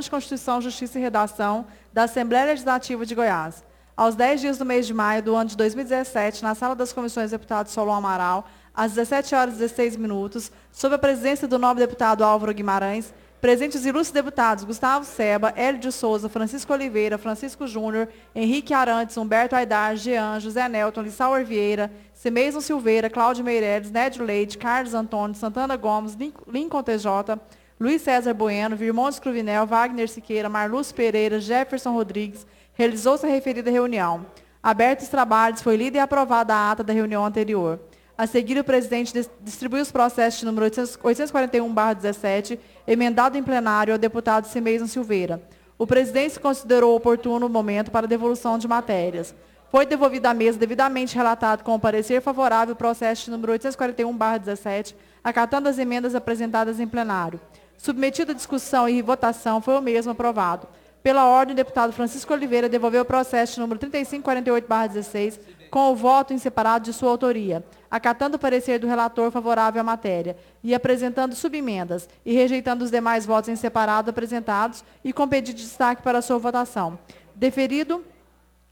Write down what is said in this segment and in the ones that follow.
de Constituição, Justiça e Redação da Assembleia Legislativa de Goiás. Aos 10 dias do mês de maio do ano de 2017, na Sala das Comissões, deputado Solon Amaral, às 17h16, sob a presidência do nobre deputado Álvaro Guimarães, presentes os ilustres deputados Gustavo Seba, Hélio de Souza, Francisco Oliveira, Francisco Júnior, Henrique Arantes, Humberto Aidar, Jean, José Nelton, Lissauer Vieira, Cimeison Silveira, Cláudio Meireles, Nédio Leite, Carlos Antônio, Santana Gomes, Lincoln TJ, Luiz César Bueno, Virmontes Cruvinel, Wagner Siqueira, Marlúcio Pereira, Jefferson Rodrigues, realizou-se a referida reunião. Abertos os trabalhos, foi lida e aprovada a ata da reunião anterior. A seguir, o presidente distribuiu os processos de número 841/17, emendado em plenário ao deputado Cimeison Silveira. O presidente considerou oportuno o momento para a devolução de matérias. Foi devolvido à mesa devidamente relatado com o parecer favorável o processo de número 841/17, acatando as emendas apresentadas em plenário. Submetido à discussão e votação, foi o mesmo aprovado. Pela ordem, o deputado Francisco Oliveira devolveu o processo de número 3548/16, com o voto em separado de sua autoria, acatando o parecer do relator favorável à matéria, e apresentando subemendas, e rejeitando os demais votos em separado apresentados, e com pedido de destaque para sua votação. Deferido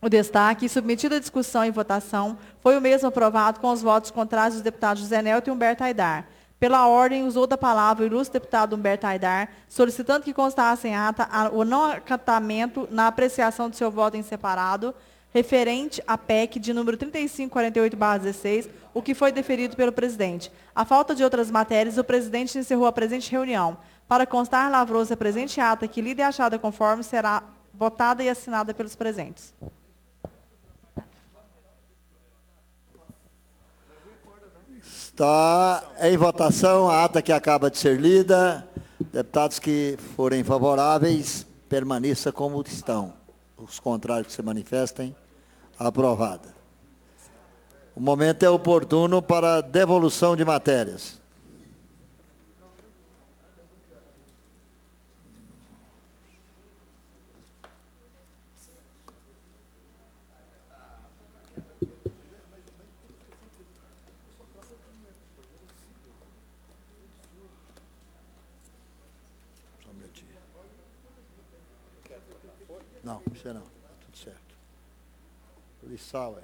o destaque e submetido à discussão e votação, foi o mesmo aprovado com os votos contrários dos deputados José Nelton e Humberto Aidar. Pela ordem, usou da palavra o ilustre deputado Humberto Aidar, solicitando que constasse em ata o não acatamento na apreciação do seu voto em separado, referente à PEC de número 3548/16, o que foi deferido pelo presidente. A falta de outras matérias, o presidente encerrou a presente reunião. Para constar, lavrou-se a presente ata, que lida e achada conforme será votada e assinada pelos presentes. Está em votação a ata que acaba de ser lida. Deputados que forem favoráveis, permaneça como estão. Os contrários que se manifestem, aprovada. O momento é oportuno para devolução de matérias. Não, você não. Tudo certo. Lissauer.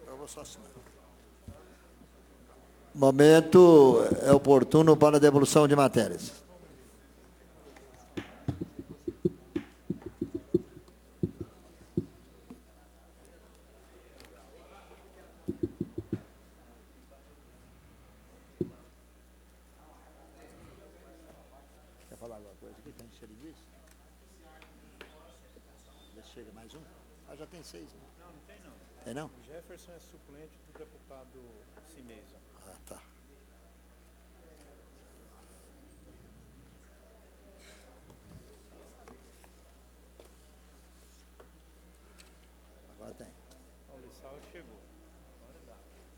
Eu vou só assinar. Momento é oportuno para a devolução de matérias. Chega mais um? Ah, já tem 6, né? Não, não tem não. Tem não? O Jefferson é suplente do deputado Cimeison. Ah, tá. Agora tem. O Lissau chegou.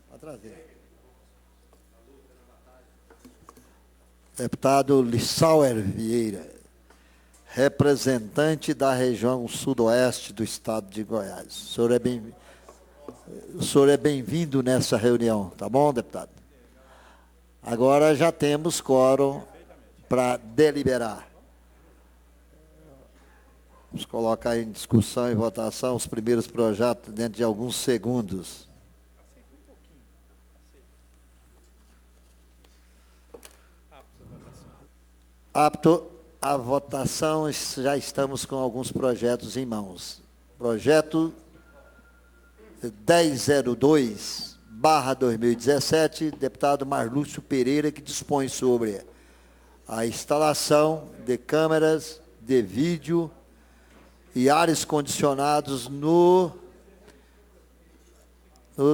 Pode trazer. Deputado Lissauer Vieira, representante da região sudoeste do estado de Goiás. O senhor é bem-vindo nessa reunião, tá bom, deputado? Agora já temos quórum para deliberar. Vamos colocar em discussão e votação os primeiros projetos dentro de alguns segundos. Apto a votação, já estamos com alguns projetos em mãos. Projeto 1002/2017, deputado Marlúcio Pereira, que dispõe sobre a instalação de câmeras de vídeo e ares condicionados no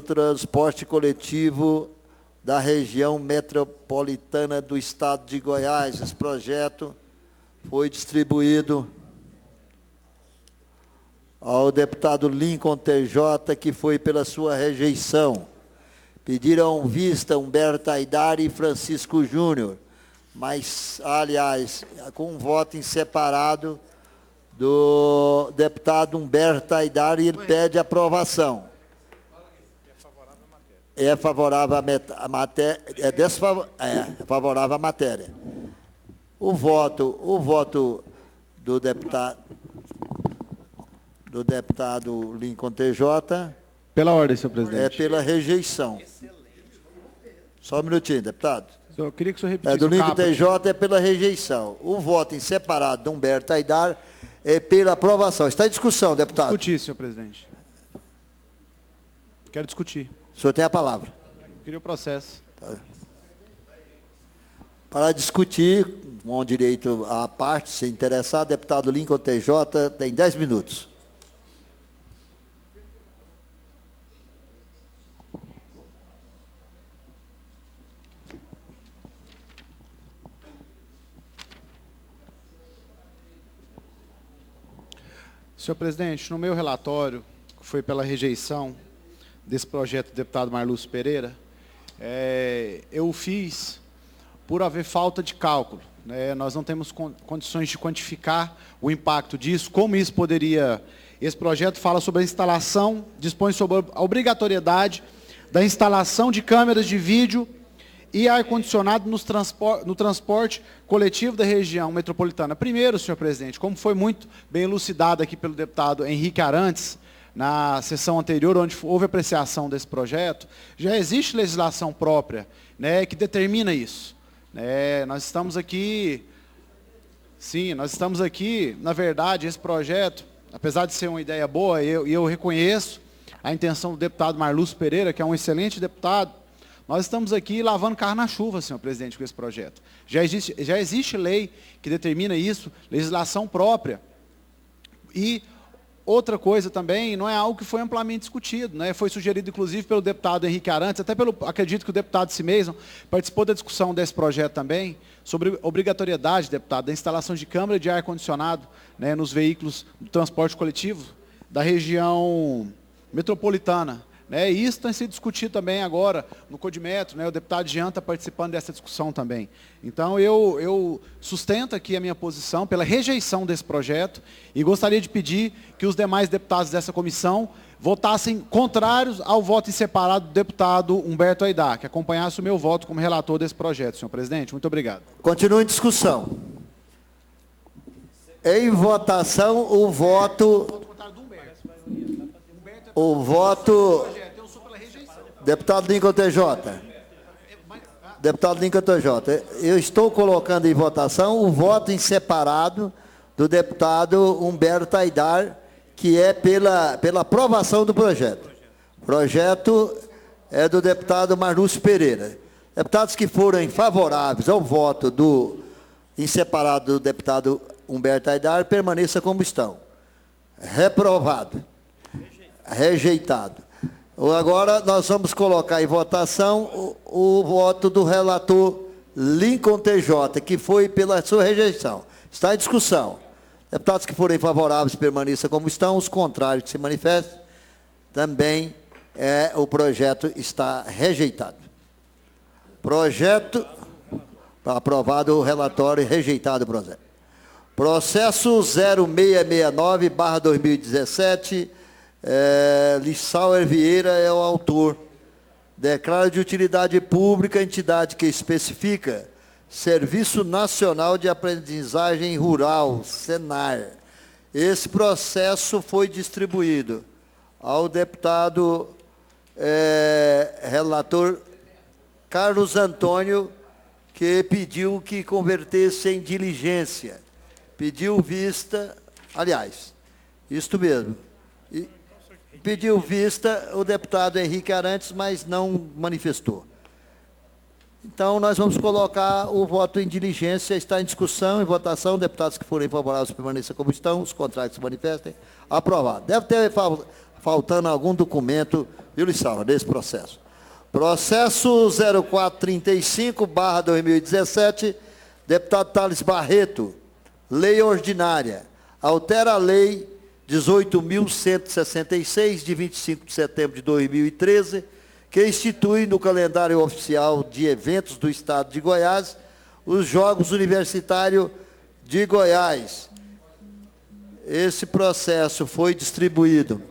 transporte coletivo da região metropolitana do estado de Goiás. Esse projeto foi distribuído ao deputado Lincoln TJ, que foi pela sua rejeição. Pediram vista Humberto Aidar e Francisco Júnior, mas, aliás, com um voto em separado do deputado Humberto Aidar, e ele pede aprovação. É favorável à matéria. É favorável à matéria. O voto do deputado Lincoln TJ Pela ordem, senhor é presidente. pela rejeição. Só um minutinho, deputado. Eu queria que o senhor repetisse Do o Lincoln caput. TJ é pela rejeição. O voto em separado de Humberto Aidar é pela aprovação. Está em discussão, deputado. Discutir, senhor presidente. Quero discutir. O senhor tem a palavra. Queria o processo. Para discutir, com direito à parte, se interessar, deputado Lincoln TJ tem 10 minutos. Senhor presidente, no meu relatório, que foi pela rejeição desse projeto do deputado Marlúcio Pereira, eu o fiz por haver falta de cálculo. Né? Nós não temos condições de quantificar o impacto disso, como isso poderia... Esse projeto fala sobre a instalação, dispõe sobre a obrigatoriedade da instalação de câmeras de vídeo e ar-condicionado no transporte coletivo da região metropolitana. Primeiro, senhor presidente, como foi muito bem elucidado aqui pelo deputado Henrique Arantes, na sessão anterior, onde houve apreciação desse projeto, já existe legislação própria, né, que determina isso. Nós estamos aqui, na verdade, esse projeto, apesar de ser uma ideia boa, eu reconheço a intenção do deputado Marlúcio Pereira, que é um excelente deputado. Nós estamos aqui lavando carro na chuva, senhor presidente, com esse projeto. Já existe lei que determina isso, legislação própria. E outra coisa também, não é algo que foi amplamente discutido, né? Foi sugerido, inclusive, pelo deputado Henrique Arantes, acredito que o deputado Simeison participou da discussão desse projeto também, sobre obrigatoriedade, deputado, da instalação de câmara de ar-condicionado, né, nos veículos do transporte coletivo da região metropolitana. E isso tem sido discutido também agora no Codimetro, né? O deputado Jean está participando dessa discussão também. Então, eu sustento aqui a minha posição pela rejeição desse projeto e gostaria de pedir que os demais deputados dessa comissão votassem contrários ao voto em separado do deputado Humberto Aidar, que acompanhasse o meu voto como relator desse projeto, senhor presidente. Muito obrigado. Continua em discussão. Em votação, o voto... Deputado Lincoln TJ. Deputado Lincoln TJ, eu estou colocando em votação o voto em separado do deputado Humberto Aidar, que é pela aprovação do projeto. O projeto é do deputado Marlúcio Pereira. Deputados que forem favoráveis ao voto em separado do deputado Humberto Aidar, permaneça como estão. Reprovado. Rejeitado. Agora nós vamos colocar em votação o voto do relator Lincoln TJ, que foi pela sua rejeição. Está em discussão. Deputados que forem favoráveis permaneçam como estão, os contrários que se manifestem, também o projeto está rejeitado. Projeto aprovado, o relatório rejeitado o projeto. Processo 0669/2017. Lissauer Vieira é o autor. Declara de utilidade pública a entidade que especifica Serviço Nacional de Aprendizagem Rural, SENAR. Esse processo foi distribuído ao deputado relator Carlos Antônio, que pediu que convertesse em diligência. Pediu vista, aliás, isto mesmo. Pediu vista o deputado Henrique Arantes, mas não manifestou. Então, nós vamos colocar o voto em diligência, está em discussão, em votação, deputados que forem favoráveis permaneçam como estão, os contrários se manifestem, aprovado. Deve ter faltando algum documento, viu, Lissauer, desse processo. Processo 0435/2017, deputado Thales Barreto, lei ordinária, altera a lei 18.166, de 25 de setembro de 2013, que institui no calendário oficial de eventos do Estado de Goiás os Jogos Universitários de Goiás. Esse processo foi distribuído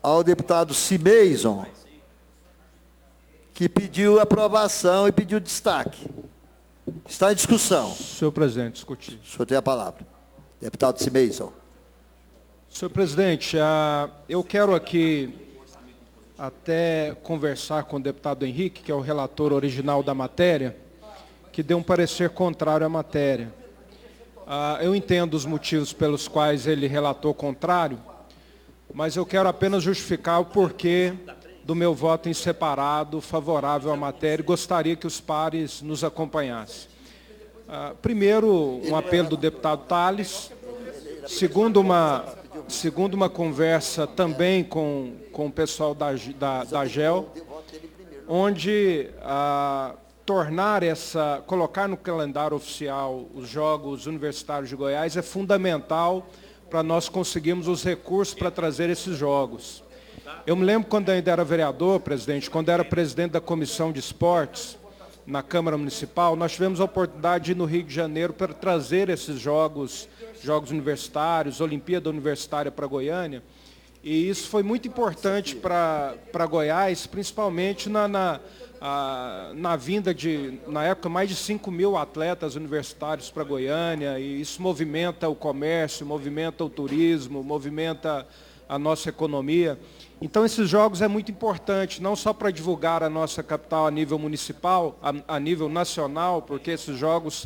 ao deputado Simeison, que pediu aprovação e pediu destaque. Está em discussão. Senhor presidente, discutir. O senhor tem a palavra. Deputado Simeison. Senhor presidente, eu quero aqui até conversar com o deputado Henrique, que é o relator original da matéria, que deu um parecer contrário à matéria. Eu entendo os motivos pelos quais ele relatou contrário, mas eu quero apenas justificar o porquê do meu voto em separado favorável à matéria e gostaria que os pares nos acompanhassem. Primeiro, um apelo do deputado Tales. Segundo, uma conversa também com o pessoal da GEL, onde colocar no calendário oficial os Jogos Universitários de Goiás é fundamental para nós conseguirmos os recursos para trazer esses jogos. Eu me lembro quando eu ainda era vereador, presidente, quando era presidente da Comissão de Esportes, na Câmara Municipal, nós tivemos a oportunidade de ir no Rio de Janeiro para trazer esses jogos universitários, Olimpíada Universitária para Goiânia, e isso foi muito importante para Goiás, principalmente na vinda de, na época, mais de 5.000 atletas universitários para Goiânia, e isso movimenta o comércio, movimenta o turismo, movimenta a nossa economia. Então, esses jogos é muito importante, não só para divulgar a nossa capital a nível municipal, a nível nacional, porque esses jogos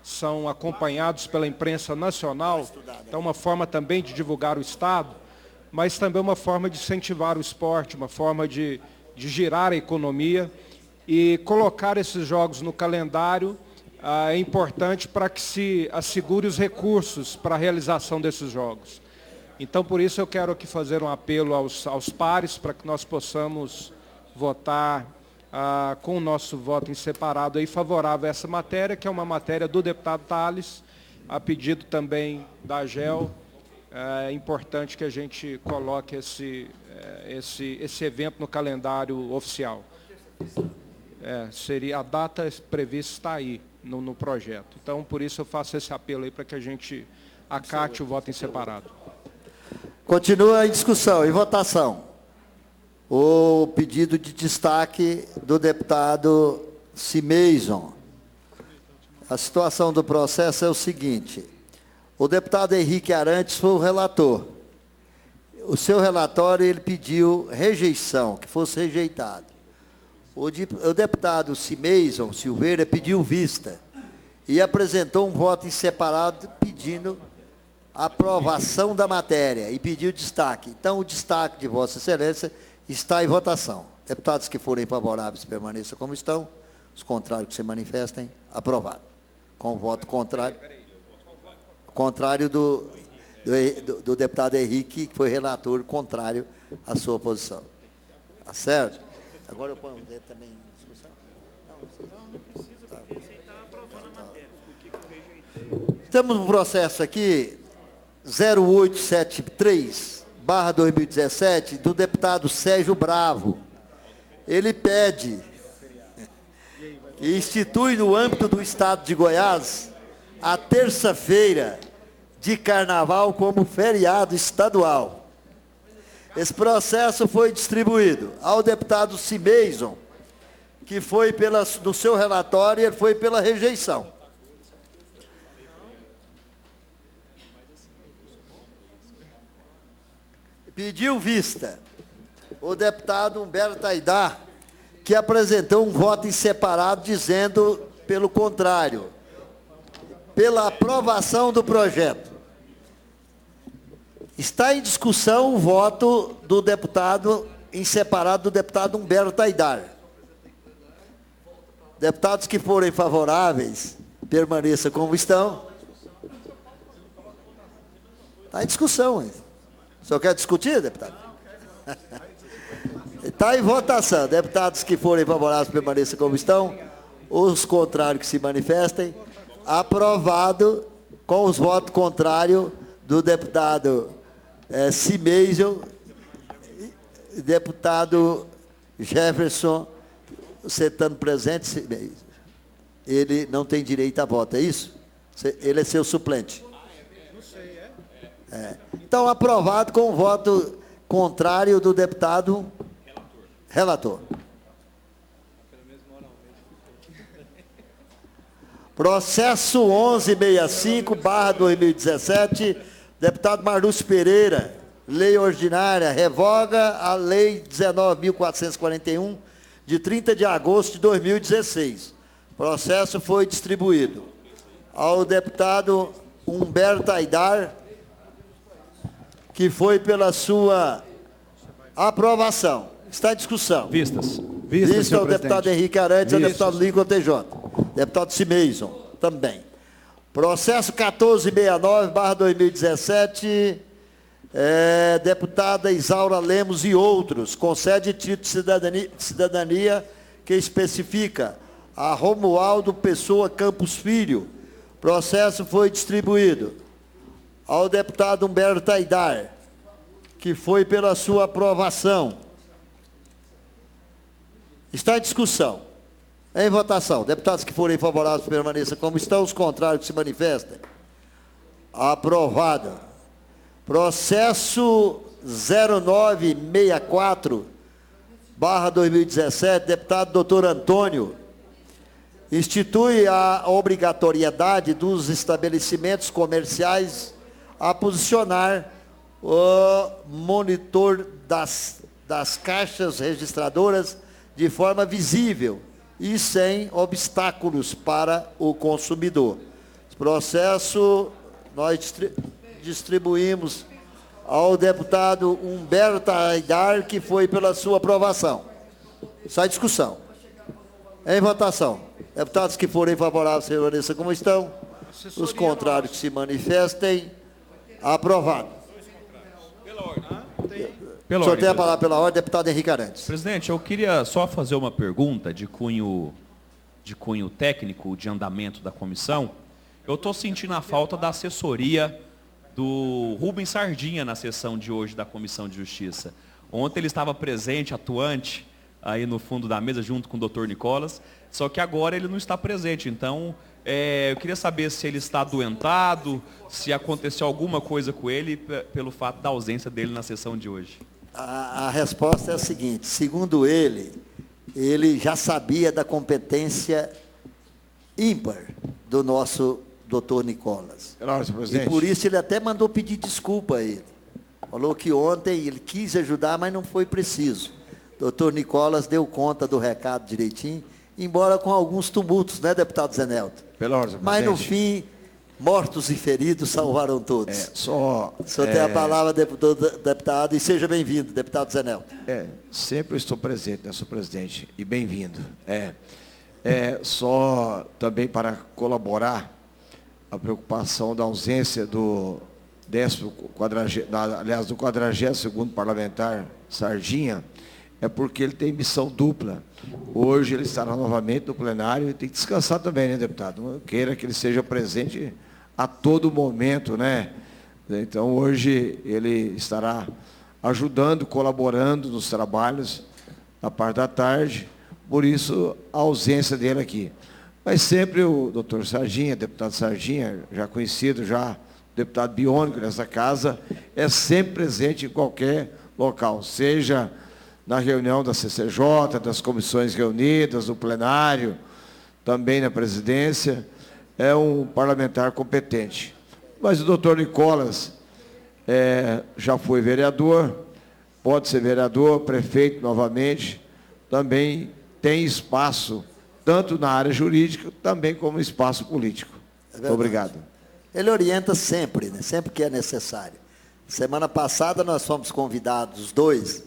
são acompanhados pela imprensa nacional, então uma forma também de divulgar o Estado, mas também uma forma de incentivar o esporte, uma forma de girar a economia, e colocar esses jogos no calendário é importante para que se assegure os recursos para a realização desses jogos. Então, por isso, eu quero aqui fazer um apelo aos pares para que nós possamos votar com o nosso voto em separado aí, favorável a essa matéria, que é uma matéria do deputado Tales, a pedido também da GEL. É importante que a gente coloque esse evento no calendário oficial. Seria a data prevista está aí no projeto. Então, por isso, eu faço esse apelo aí para que a gente acate o voto em separado. Continua em discussão e votação. O pedido de destaque do deputado Simeison. A situação do processo é o seguinte. O deputado Henrique Arantes foi o relator. O seu relatório, ele pediu rejeição, que fosse rejeitado. O deputado Simeison Silveira pediu vista e apresentou um voto em separado pedindo aprovação da matéria e pediu destaque. Então, o destaque de Vossa Excelência está em votação. Deputados que forem favoráveis permaneçam como estão, os contrários que se manifestem, aprovado. Com o voto contrário do deputado Henrique, que foi relator contrário à sua posição. Tá certo? Agora eu ponho também em discussão. Não precisa, porque você está aprovando a matéria. Temos um processo aqui, 0873/2017, do deputado Sérgio Bravo. Ele pede que institui no âmbito do Estado de Goiás a terça-feira de carnaval como feriado estadual. Esse processo foi distribuído ao deputado Simeison, que foi no seu relatório, ele foi pela rejeição. Pediu vista o deputado Humberto Aidar, que apresentou um voto em separado, dizendo, pelo contrário, pela aprovação do projeto. Está em discussão o voto do deputado em separado do deputado Humberto Aidar. Deputados que forem favoráveis, permaneçam como estão. Está em discussão, hein? O senhor quer discutir, deputado? Está em votação. Deputados que forem favoráveis, permaneçam como estão. Os contrários que se manifestem. Aprovado com os votos contrários do deputado Simeison, deputado Jefferson, você estando presente, ele não tem direito a voto, é isso? Ele é seu suplente. Então, aprovado com o voto contrário do deputado relator. Processo 1165/2017, deputado Marlúcio Pereira, lei ordinária, revoga a lei 19.441, de 30 de agosto de 2016. Processo foi distribuído ao deputado Humberto Aidar, que foi pela sua aprovação. Está em discussão. Vistas. Vista ao deputado Henrique Arantes e ao Vistas. deputado Lincoln TJ. Deputado Simeison, também. Processo 1469/2017, deputada Isaura Lemos e outros, concede título de cidadania que especifica a Romualdo Pessoa Campos Filho. Processo foi distribuído ao deputado Humberto Aidar, que foi pela sua aprovação. Está em discussão. Em votação. Deputados que forem favoráveis permaneçam como estão, os contrários que se manifestem. Aprovado. Processo 0964/2017, deputado doutor Antônio, institui a obrigatoriedade dos estabelecimentos comerciais a posicionar o monitor das caixas registradoras de forma visível e sem obstáculos para o consumidor. Esse processo nós distribuímos ao deputado Humberto Aidar, que foi pela sua aprovação. Sai discussão. Em votação. Deputados que forem favoráveis, permaneçam como estão. Os contrários que se manifestem. Aprovado. Pela O senhor ordem, tem a palavra pela ordem, deputado Henrique Arantes. Presidente, eu queria só fazer uma pergunta de cunho técnico de andamento da comissão. Eu estou sentindo a falta da assessoria do Rubens Sardinha na sessão de hoje da Comissão de Justiça. Ontem ele estava presente, atuante, aí no fundo da mesa, junto com o doutor Nicolas, só que agora ele não está presente. Então, eu queria saber se ele está adoentado, se aconteceu alguma coisa com ele pelo fato da ausência dele na sessão de hoje. A resposta é a seguinte: segundo ele já sabia da competência ímpar do nosso doutor Nicolas. E por isso ele até mandou pedir desculpa a ele. Falou que ontem ele quis ajudar, mas não foi preciso. Doutor Nicolas deu conta do recado direitinho, embora com alguns tumultos, né, deputado Zenelto? Pela ordem, mas no fim, mortos e feridos salvaram todos. Só o senhor tem a palavra, deputado, e seja bem-vindo, deputado Zenelto. Sempre estou presente, né, senhor presidente, e bem-vindo. Só também para colaborar a preocupação da ausência do 42º parlamentar Sardinha, é porque ele tem missão dupla. Hoje ele estará novamente no plenário e tem que descansar também, né, deputado? Não queira que ele seja presente a todo momento, né? Então, hoje ele estará ajudando, colaborando nos trabalhos na parte da tarde, por isso a ausência dele aqui. Mas sempre o doutor Sardinha, deputado Sardinha, já conhecido, já deputado biônico nessa casa, é sempre presente em qualquer local, seja na reunião da CCJ, das comissões reunidas, no plenário, também na presidência, é um parlamentar competente. Mas o doutor Nicolas já foi vereador, pode ser vereador, prefeito novamente, também tem espaço, tanto na área jurídica, também como espaço político. Muito obrigado. Ele orienta sempre, né? Sempre que é necessário. Semana passada nós fomos convidados, os dois,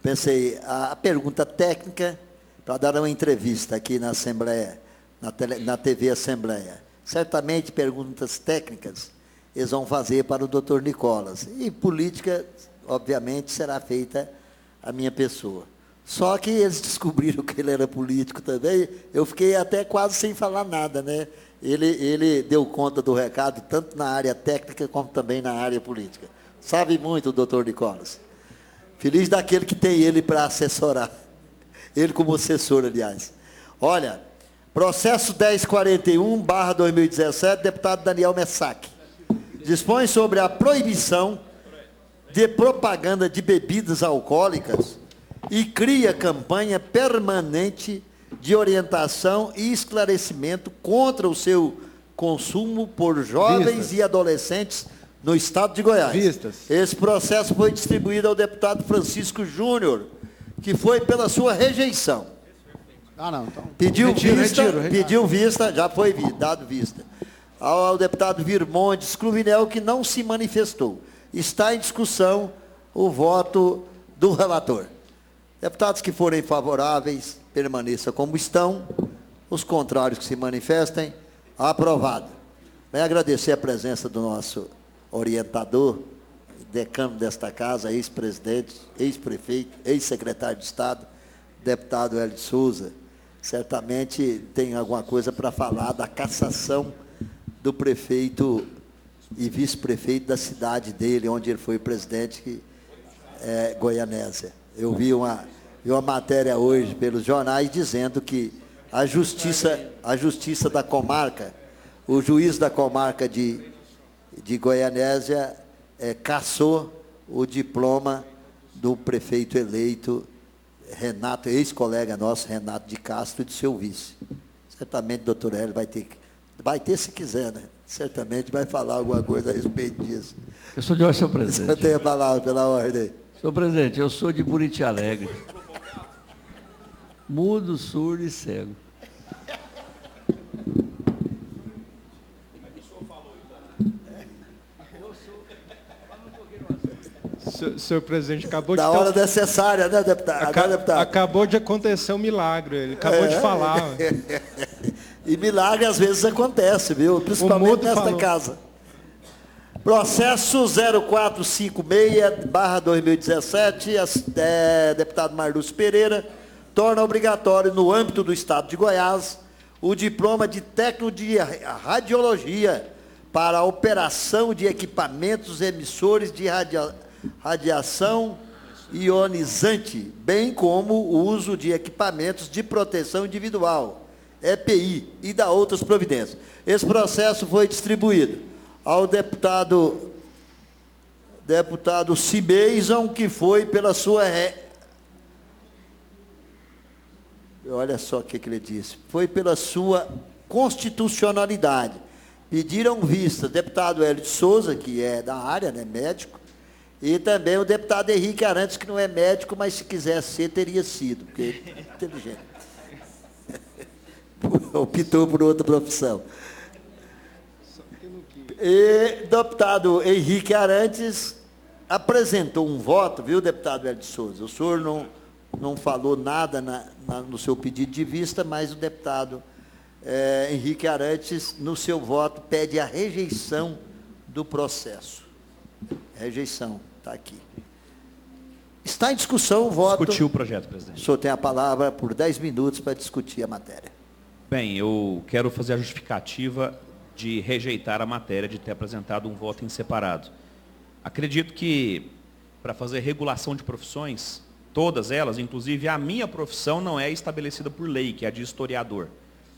pensei, a pergunta técnica, para dar uma entrevista aqui na Assembleia, na TV Assembleia. Certamente perguntas técnicas eles vão fazer para o doutor Nicolas. E política, obviamente, será feita a minha pessoa. Só que eles descobriram que ele era político também, eu fiquei até quase sem falar nada, né? Ele deu conta do recado, tanto na área técnica, como também na área política. Sabe muito o doutor Nicolas. Feliz daquele que tem ele para assessorar. Ele como assessor, aliás. Olha, processo 1041/2017, deputado Daniel Messac. Dispõe sobre a proibição de propaganda de bebidas alcoólicas e cria campanha permanente de orientação e esclarecimento contra o seu consumo por jovens Vistas. e adolescentes no estado de Goiás. Vistas. Esse processo foi distribuído ao deputado Francisco Júnior, que foi pela sua rejeição. Ah, não, então. Pediu vista, retiro. pediu vista, já foi dado vista. Ao deputado Virmondes Cruvinel, que não se manifestou. Está em discussão o voto do relator. Deputados que forem favoráveis, permaneça como estão. Os contrários que se manifestem, aprovado. Venho agradecer a presença do nosso orientador, decano desta casa, ex-presidente, ex-prefeito, ex-secretário de Estado, deputado Hélio de Souza. Certamente tem alguma coisa para falar da cassação do prefeito e vice-prefeito da cidade dele, onde ele foi presidente, que é Goianésia. Eu vi uma matéria hoje pelos jornais dizendo que a justiça da comarca, o juiz da comarca de Goianésia cassou o diploma do prefeito eleito Renato, ex-colega nosso, Renato de Castro, e de seu vice. Certamente, doutor Hélio, vai ter se quiser, né? Certamente vai falar alguma coisa a respeito disso. Eu sou de ordem, senhor Você presidente. tem a palavra pela ordem. Senhor presidente, eu sou de Buriti Alegre. Mudo, surdo e cego. Senhor presidente, acabou de Da hora necessária, né, deputado? Agora, deputado. acabou de acontecer um milagre, ele acabou de falar. E milagre às vezes acontece, viu? Principalmente mudo nesta falou. casa. Processo 0456/2017, deputado Marlúcio Pereira, torna obrigatório, no âmbito do Estado de Goiás, o diploma de técnico de radiologia para a operação de equipamentos emissores de radiação ionizante, bem como o uso de equipamentos de proteção individual, EPI, e da outras providências. Esse processo foi distribuído ao deputado Cimeison, que foi pela sua... Olha só o que ele disse. Foi pela sua constitucionalidade. Pediram vista o deputado Hélio de Souza, que é da área, né, médico, e também o deputado Henrique Arantes, que não é médico, mas se quisesse ser, teria sido, porque ele é inteligente. Optou por outra profissão. E o deputado Henrique Arantes apresentou um voto, viu, deputado Hélio de Souza? O senhor não falou nada no seu pedido de vista, mas o deputado Henrique Arantes, no seu voto, pede a rejeição do processo. Rejeição, está aqui. Está em discussão o voto. Discutiu o projeto, presidente. O senhor tem a palavra por 10 minutos para discutir a matéria. Bem, eu quero fazer a justificativa de rejeitar a matéria, de ter apresentado um voto em separado. Acredito que, para fazer regulação de profissões, todas elas, inclusive a minha profissão, não é estabelecida por lei, que é a de historiador.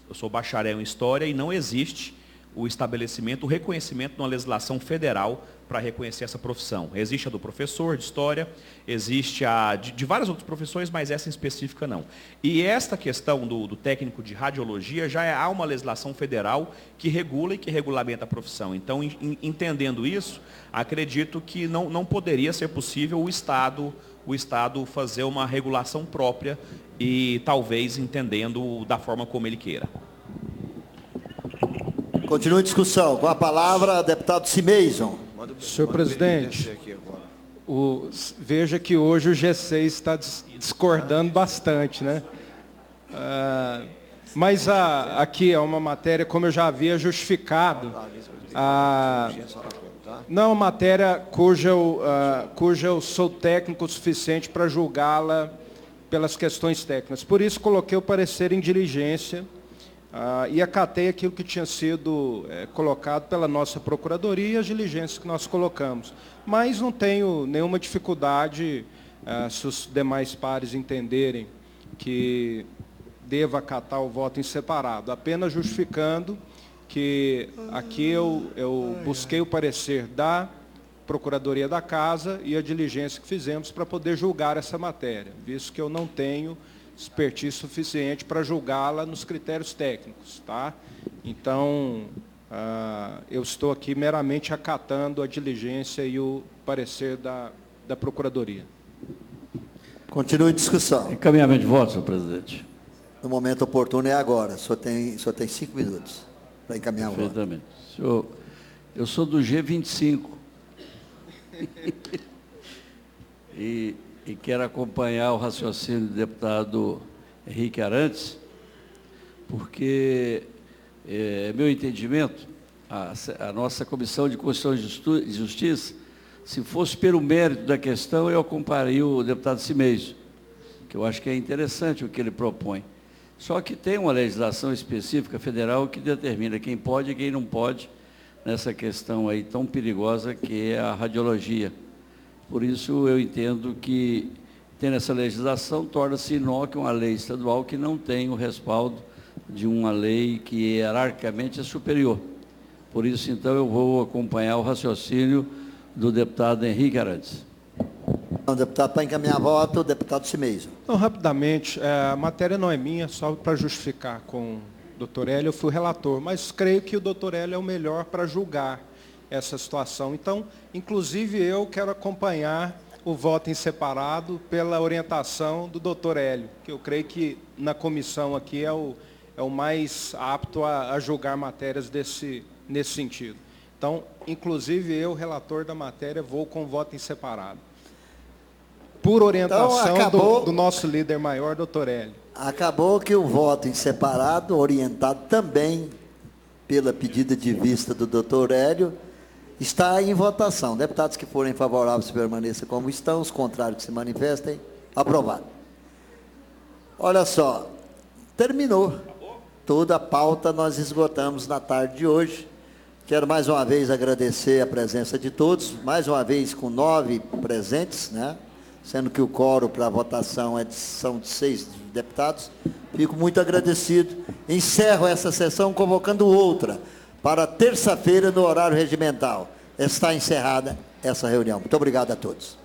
Eu sou bacharel em História e não existe o estabelecimento, o reconhecimento numa legislação federal para reconhecer essa profissão. Existe a do professor de História, existe a de várias outras profissões, mas essa em específica não. E esta questão do técnico de radiologia, há uma legislação federal que regula e que regulamenta a profissão. Então, entendendo isso, acredito que não poderia ser possível o Estado fazer uma regulação própria e talvez entendendo da forma como ele queira. Continua a discussão. Com a palavra, deputado Cimeison. Senhor presidente, veja que hoje o G6 está discordando bastante, né? Mas aqui é uma matéria, como eu já havia justificado, não é uma matéria cuja eu sou técnico o suficiente para julgá-la pelas questões técnicas. Por isso, coloquei o parecer em diligência e acatei aquilo que tinha sido colocado pela nossa Procuradoria e as diligências que nós colocamos. Mas não tenho nenhuma dificuldade, se os demais pares entenderem que deva acatar o voto em separado, apenas justificando que aqui eu busquei o parecer da Procuradoria da Casa e a diligência que fizemos para poder julgar essa matéria, visto que eu não tenho expertise suficiente para julgá-la nos critérios técnicos, tá? Então, eu estou aqui meramente acatando a diligência e o parecer da Procuradoria. Continue a discussão. Encaminhamento de voto, senhor presidente. No momento oportuno é agora. Só tem 5 minutos para encaminhar o voto. Perfeitamente. Senhor, eu sou do G25. e quero acompanhar o raciocínio do deputado Henrique Arantes, porque, meu entendimento, a nossa Comissão de Constituição e Justiça, se fosse pelo mérito da questão, eu acompanharia o deputado Cimejo, que eu acho que é interessante o que ele propõe. Só que tem uma legislação específica federal que determina quem pode e quem não pode nessa questão aí tão perigosa que é a radiologia. Por isso, eu entendo que, tendo essa legislação, torna-se inócua uma lei estadual que não tem o respaldo de uma lei que hierarquicamente é superior. Por isso, então, eu vou acompanhar o raciocínio do deputado Henrique Arantes. Então, deputado, para encaminhar voto, o deputado Cimejo. Então, rapidamente, a matéria não é minha, só para justificar com o doutor Hélio, eu fui o relator, mas creio que o doutor Hélio é o melhor para julgar essa situação. Então, inclusive, eu quero acompanhar o voto em separado pela orientação do doutor Hélio, que eu creio que na comissão aqui é o mais apto a julgar matérias nesse sentido. Então, inclusive, eu, relator da matéria, vou com voto em separado. Por orientação então, do nosso líder maior, doutor Hélio. Acabou que o voto em separado, orientado também pela pedida de vista do doutor Hélio, está em votação. Deputados que forem favoráveis permaneçam como estão, os contrários que se manifestem. Aprovado. Olha só, terminou. Toda a pauta nós esgotamos na tarde de hoje. Quero mais uma vez agradecer a presença de todos, mais uma vez com 9 presentes, né? Sendo que o quórum para a votação são de 6 deputados. Fico muito agradecido. Encerro essa sessão convocando outra para terça-feira no horário regimental. Está encerrada essa reunião. Muito obrigado a todos.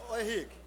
Ô Henrique.